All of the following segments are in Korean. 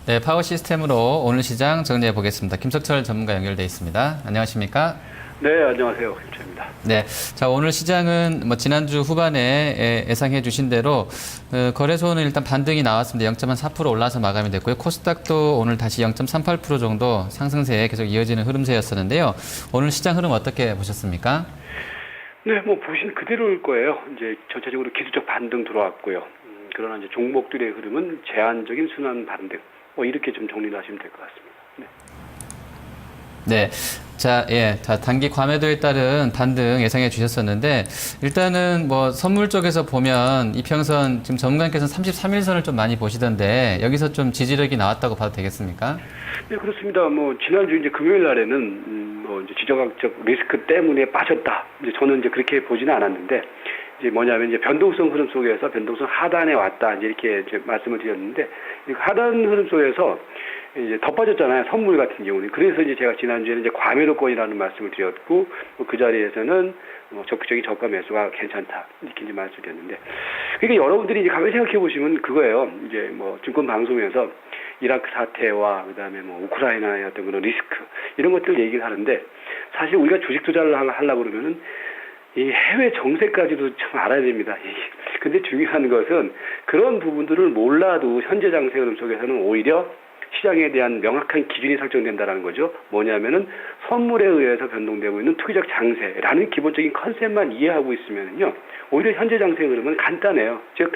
네, 파워 시스템으로 오늘 시장 정리해 보겠습니다. 김석철 전문가 연결돼 있습니다. 안녕하십니까? 네, 안녕하세요. 김철입니다. 네, 자 오늘 시장은 지난주 후반에 예상해 주신 대로 거래소는 일단 반등이 나왔습니다. 0.4% 올라서 마감이 됐고요. 코스닥도 오늘 다시 0.38% 정도 상승세에 계속 이어지는 흐름세였었는데요. 오늘 시장 흐름 어떻게 보셨습니까? 네, 뭐 보신 그대로일 거예요. 이제 전체적으로 기술적 반등 들어왔고요. 그러나 이제 종목들의 흐름은 제한적인 순환 반등. 뭐 이렇게 좀 정리를 하시면 될 것 같습니다. 네. 네. 자, 단기 과매도에 따른 반등 예상해 주셨었는데, 일단은 선물 쪽에서 보면 이평선, 지금 전문가님께서는 33일선을 좀 많이 보시던데, 여기서 좀 지지력이 나왔다고 봐도 되겠습니까? 네, 그렇습니다. 지난주 이제 금요일 날에는, 이제 지정학적 리스크 때문에 빠졌다. 이제 저는 이제 그렇게 보지는 않았는데, 이제 뭐냐면 이제 변동성 흐름 속에서 변동성 하단에 왔다. 이렇게 이제 말씀을 드렸는데, 하단 흐름 속에서 이제 더 빠졌잖아요. 선물 같은 경우는. 그래서 이제 제가 지난주에는 이제 과매도권이라는 말씀을 드렸고, 그 자리에서는 적극적인 저가 매수가 괜찮다. 이렇게 이제 말씀드렸는데. 그러니까 여러분들이 이제 가만히 생각해 보시면 그거예요. 이제 증권 방송에서 이라크 사태와 그다음에 우크라이나의 어떤 그런 리스크, 이런 것들 얘기를 하는데, 사실 우리가 주식 투자를 하려고 그러면은 이 해외 정세까지도 참 알아야 됩니다. 근데 중요한 것은 그런 부분들을 몰라도 현재 장세 흐름 속에서는 오히려 시장에 대한 명확한 기준이 설정된다는 거죠. 뭐냐면은 선물에 의해서 변동되고 있는 투기적 장세라는 기본적인 컨셉만 이해하고 있으면요, 오히려 현재 장세 흐름은 간단해요. 즉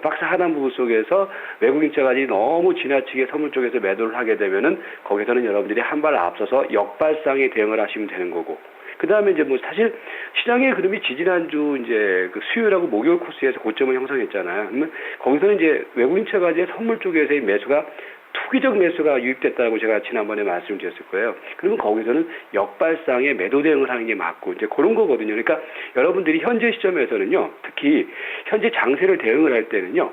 박스 하단 부분 속에서 외국인차가 너무 지나치게 선물 쪽에서 매도를 하게 되면은 거기서는 여러분들이 한 발 앞서서 역발상에 대응을 하시면 되는 거고. 그 다음에 이제 사실 시장의 흐름이 지지난주 이제 그 수요일하고 목요일 코스에서 고점을 형성했잖아요. 그러면 거기서는 이제 외국인 차가지의 선물 쪽에서의 매수가 투기적 매수가 유입됐다고 제가 지난번에 말씀드렸을 거예요. 그러면 거기서는 역발상의 매도 대응을 하는 게 맞고 이제 그런 거거든요. 그러니까 여러분들이 현재 시점에서는요, 특히 현재 장세를 대응을 할 때는요,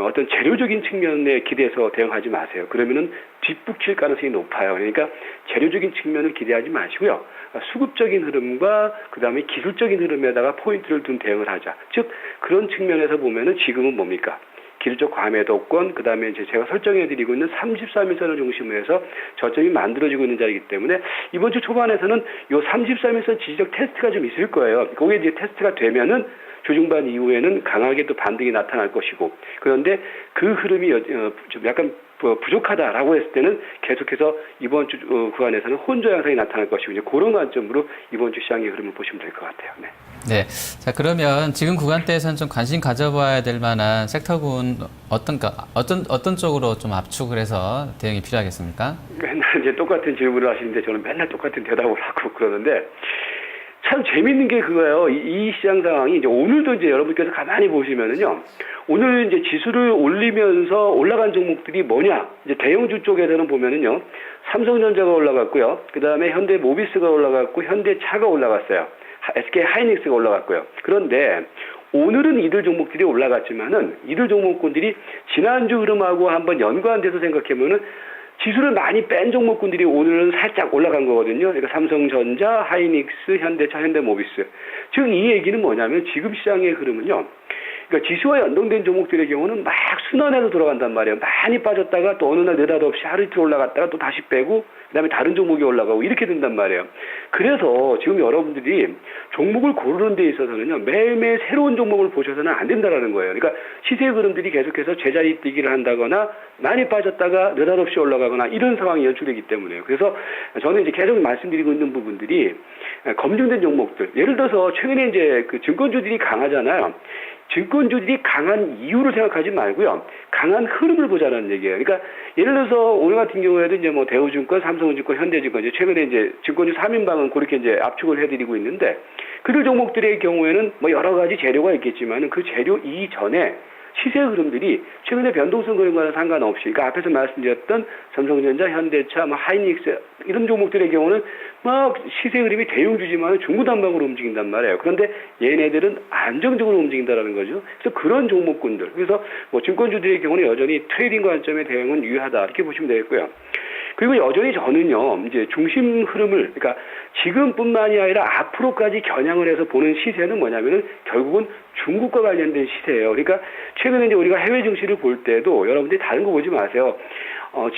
어떤 재료적인 측면에 기대서 대응하지 마세요. 그러면은 뒷북칠 가능성이 높아요. 그러니까 재료적인 측면을 기대하지 마시고요. 수급적인 흐름과 그다음에 기술적인 흐름에다가 포인트를 둔 대응을 하자. 즉 그런 측면에서 보면은 지금은 뭡니까? 기술적 과매도권, 그 다음에 이제 제가 설정해드리고 있는 33일선을 중심으로 해서 저점이 만들어지고 있는 자리이기 때문에 이번 주 초반에서는 요 33일선 지지적 테스트가 좀 있을 거예요. 그게 이제 테스트가 되면은 주중반 이후에는 강하게 또 반등이 나타날 것이고, 그런데 그 흐름이 좀 약간 부족하다라고 했을 때는 계속해서 이번 주 구간에서는 혼조 양상이 나타날 것이고, 이제 그런 관점으로 이번 주 시장의 흐름을 보시면 될 것 같아요. 네. 네. 자, 그러면 지금 구간대에서는 좀 관심 가져봐야 될 만한 섹터군 어떤 쪽으로 좀 압축을 해서 대응이 필요하겠습니까? 맨날 이제 똑같은 질문을 하시는데 저는 맨날 똑같은 대답을 하고 그러는데, 참 재밌는 게 그거예요. 이 시장 상황이 이제 오늘도 이제 여러분께서 가만히 보시면은요, 오늘 이제 지수를 올리면서 올라간 종목들이 뭐냐? 이제 대형주 쪽에서는 보면은요, 삼성전자가 올라갔고요. 그 다음에 현대모비스가 올라갔고, 현대차가 올라갔어요. SK 하이닉스가 올라갔고요. 그런데 오늘은 이들 종목들이 올라갔지만은 이들 종목군들이 지난주 흐름하고 한번 연관돼서 생각해보면은 지수를 많이 뺀 종목군들이 오늘은 살짝 올라간 거거든요. 그러니까 삼성전자, 하이닉스, 현대차, 현대모비스. 즉 이 얘기는 뭐냐면 지금 시장의 흐름은요, 그러니까 지수와 연동된 종목들의 경우는 막 순환해서 돌아간단 말이에요. 많이 빠졌다가 또 어느 날 느닷없이 하루 이틀 올라갔다가 또 다시 빼고 그다음에 다른 종목이 올라가고 이렇게 된단 말이에요. 그래서 지금 여러분들이 종목을 고르는 데 있어서는요, 매일매일 새로운 종목을 보셔서는 안 된다라는 거예요. 그러니까 시세 흐름들이 계속해서 제자리 뛰기를 한다거나 많이 빠졌다가 느닷없이 올라가거나 이런 상황이 연출되기 때문에요. 그래서 저는 이제 계속 말씀드리고 있는 부분들이 검증된 종목들, 예를 들어서 최근에 이제 그 증권주들이 강하잖아요. 증권주들이 강한 이유를 생각하지 말고요, 강한 흐름을 보자는 얘기예요. 그러니까 예를 들어서 오늘 같은 경우에도 이제 대우증권, 삼성증권, 현대증권, 이제 최근에 이제 증권주 3인방은 그렇게 이제 압축을 해드리고 있는데, 그들 종목들의 경우에는 여러 가지 재료가 있겠지만은 그 재료 이전에 시세 흐름들이 최근에 변동성 그림과는 상관없이, 그러니까 앞에서 말씀드렸던 삼성전자, 현대차, 하이닉스 이런 종목들의 경우는 시세 흐름이 대형주지만 중구난방으로 움직인단 말이에요. 그런데 얘네들은 안정적으로 움직인다라는 거죠. 그래서 그런 종목군들, 그래서 증권주들의 경우는 여전히 트레이딩 관점의 대응은 유효하다 이렇게 보시면 되겠고요. 그리고 여전히 저는요, 이제 중심 흐름을, 그러니까 지금뿐만이 아니라 앞으로까지 겨냥을 해서 보는 시세는 뭐냐면은 결국은 중국과 관련된 시세예요. 그러니까 최근에 이제 우리가 해외 증시를 볼 때도 여러분들이 다른 거 보지 마세요.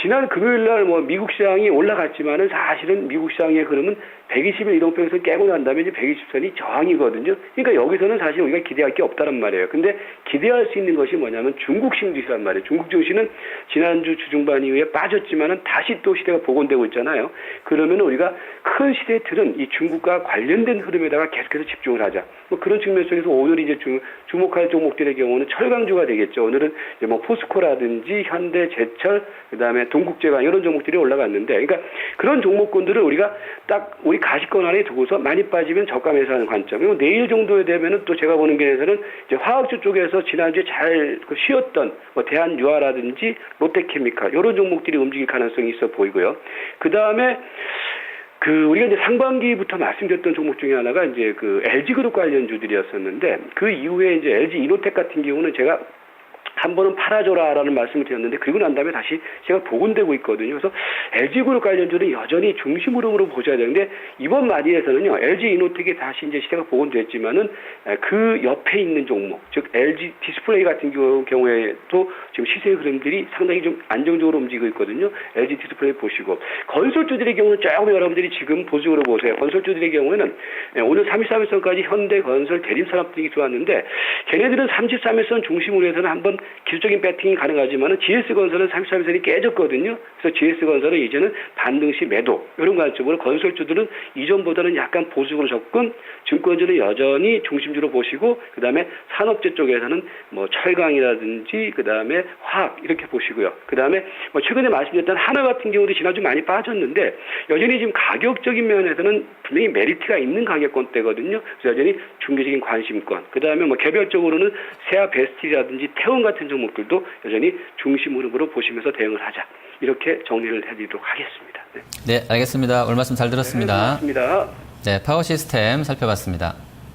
지난 금요일 날 뭐 미국 시장이 올라갔지만은 사실은 미국 시장의 흐름은 120일 이동평선 깨고 난 다음에 이제 120선이 저항이거든요. 그러니까 여기서는 사실 우리가 기대할 게 없다는 말이에요. 근데 기대할 수 있는 것이 뭐냐면 중국 신주시란 말이에요. 중국 증시는 지난주 주중반 이후에 빠졌지만은 다시 또 시대가 복원되고 있잖아요. 그러면 우리가 큰 시대의 틀은 이 중국과 관련된 흐름에다가 계속해서 집중을 하자. 뭐 그런 측면 속에서 오늘 이제 주목할 종목들의 경우는 철강주가 되겠죠. 오늘은 이제 뭐 포스코라든지 현대, 제철, 그다음에 동국제강 이런 종목들이 올라갔는데, 그러니까 그런 종목군들을 우리가 딱 우리 가시권 안에 두고서 많이 빠지면 저가 매수하는 관점. 그리고 내일 정도에 되면은 또 제가 보는 게에서는 이제 화학주 쪽에서 지난주에 잘 쉬었던 뭐 대한유화라든지 롯데케미칼 이런 종목들이 움직일 가능성이 있어 보이고요. 그 다음에 우리가 이제 상반기부터 말씀드렸던 종목 중에 하나가 이제 LG그룹 관련주들이었었는데, 그 이후에 이제 LG 이노텍 같은 경우는 제가 한 번은 팔아줘라라는 말씀을 드렸는데, 그리고 난 다음에 다시 제가 복원되고 있거든요. 그래서 LG그룹 관련주는 여전히 중심 흐름으로 보셔야 되는데, 이번 말일에서는요, LG 이노텍이 다시 이제 시대가 복원됐지만은 그 옆에 있는 종목, 즉 LG 디스플레이 같은 경우에도 지금 시세 흐름들이 상당히 좀 안정적으로 움직이고 있거든요. LG 디스플레이 보시고, 건설주들의 경우는 조금 여러분들이 지금 보직으로 보세요. 건설주들의 경우에는 오늘 33일선까지 현대건설, 대림산업 등이 들어왔는데, 걔네들은 33일선 중심으로 해서는 한번 기술적인 배팅이 가능하지만은 GS건설은 33일선이 깨졌거든요. 그래서 GS건설은 이제는 반등시 매도 이런 관점으로, 건설주들은 이전보다는 약간 보수적으로 접근, 증권주는 여전히 중심주로 보시고, 그 다음에 산업재 쪽에서는 뭐 철강이라든지 그 다음에 화학 이렇게 보시고요. 그 다음에 뭐 최근에 말씀드렸던 하나 같은 경우도 지난주 많이 빠졌는데 여전히 지금 가격적인 면에서는 분명히 메리트가 있는 가격권대거든요. 그래서 여전히 중기적인 관심권. 그 다음에 뭐 개별적으로는 세아 베스티라든지 태원 같은 종목들도 여전히 중심 흐름으로 보시면서 대응을 하자. 이렇게 정리를 해드리도록 하겠습니다. 네, 알겠습니다. 오늘 말씀 잘 들었습니다. 네, 고맙습니다. 네, 파워 시스템 살펴봤습니다.